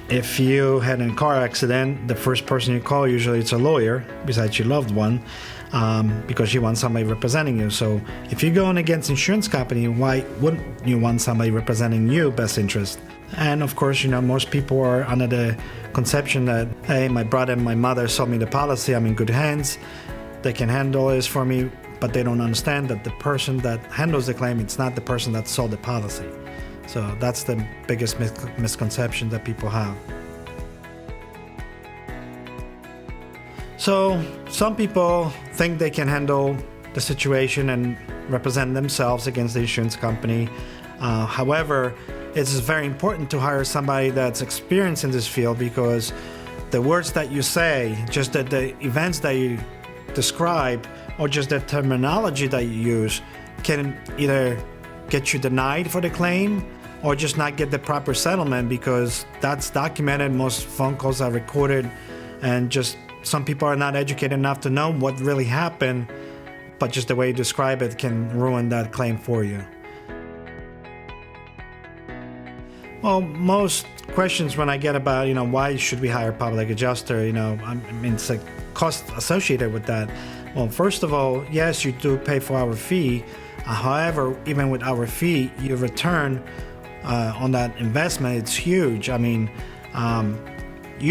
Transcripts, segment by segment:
If you had a car accident, the first person you call, usually it's a lawyer, besides your loved one, because you want somebody representing you. So if you're going against insurance company, why wouldn't you want somebody representing you best interest? And of course, most people are under the conception that, hey, my brother and my mother sold me the policy, I'm in good hands, they can handle this for me, but they don't understand that the person that handles the claim, it's not the person that sold the policy. So that's the biggest misconception that people have. So some people think they can handle the situation and represent themselves against the insurance company. However, it's very important to hire somebody that's experienced in this field, because the words that you say, just the events that you describe, or just the terminology that you use can either get you denied for the claim or just not get the proper settlement, because that's documented. Most phone calls are recorded, and just some people are not educated enough to know what really happened, but just the way you describe it can ruin that claim for you. Well, most questions when I get about, why should we hire a public adjuster, it's a cost associated with that. Well, first of all, yes, you do pay for our fee. However, even with our fee, your return on that investment, it's huge. You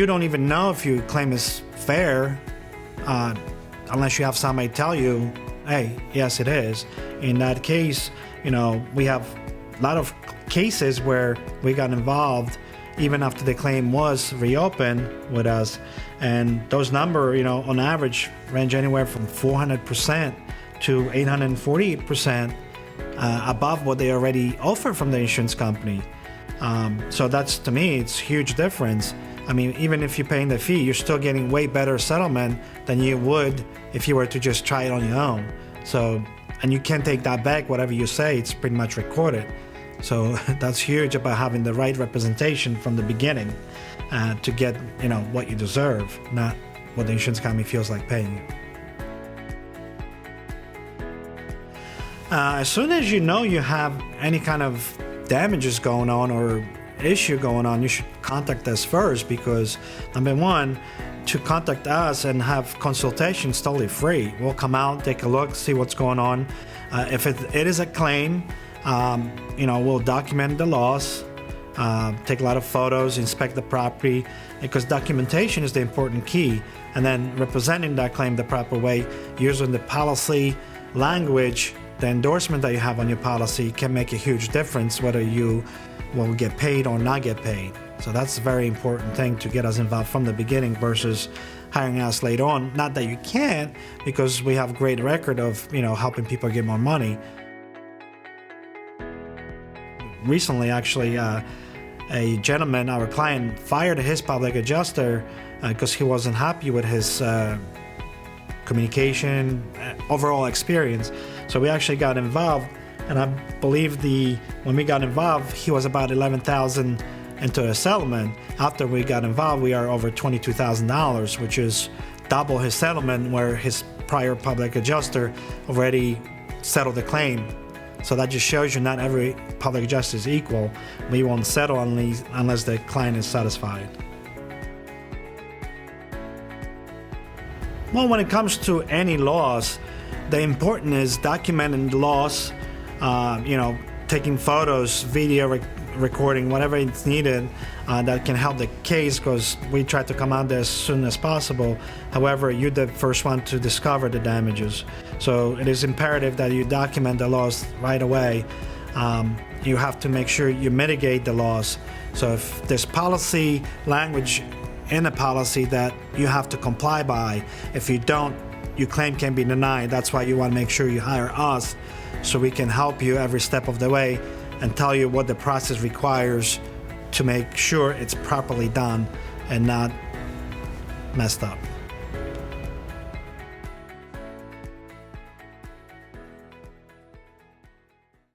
don't even know if your claim is fair unless you have somebody tell you, hey, yes, it is. In that case, we have a lot of cases where we got involved even after the claim was reopened with us, and those numbers, on average, range anywhere from 400% to 848% above what they already offer from the insurance company. So that's, to me, it's a huge difference. Even if you're paying the fee, you're still getting way better settlement than you would if you were to just try it on your own. So, and you can't take that back. Whatever you say, it's pretty much recorded. So that's huge about having the right representation from the beginning to get, what you deserve, not what the insurance company feels like paying you. As soon as you have any kind of damages going on or issue going on, you should contact us first, because number one, to contact us and have consultations totally free. We'll come out, take a look, see what's going on. If it is a claim, we'll document the loss, take a lot of photos, inspect the property, because documentation is the important key, and then representing that claim the proper way, using the policy language, the endorsement that you have on your policy can make a huge difference whether you will get paid or not get paid. So that's a very important thing to get us involved from the beginning versus hiring us later on. Not that you can't, because we have a great record of, helping people get more money. Recently, actually, a gentleman, our client, fired his public adjuster because he wasn't happy with his communication, overall experience. So we actually got involved, and I believe when we got involved, he was about $11,000 into a settlement. After we got involved, we are over $22,000, which is double his settlement, where his prior public adjuster already settled the claim. So that just shows you not every public adjuster is equal. We won't settle unless the client is satisfied. Well, when it comes to any loss, the important is documenting the loss, taking photos, video recording, whatever is needed that can help the case, because we try to come out there as soon as possible. However, you're the first one to discover the damages. So it is imperative that you document the loss right away. You have to make sure you mitigate the loss. So if there's policy language in a policy that you have to comply by, if you don't, your claim can be denied. That's why you want to make sure you hire us, so we can help you every step of the way and tell you what the process requires to make sure it's properly done and not messed up.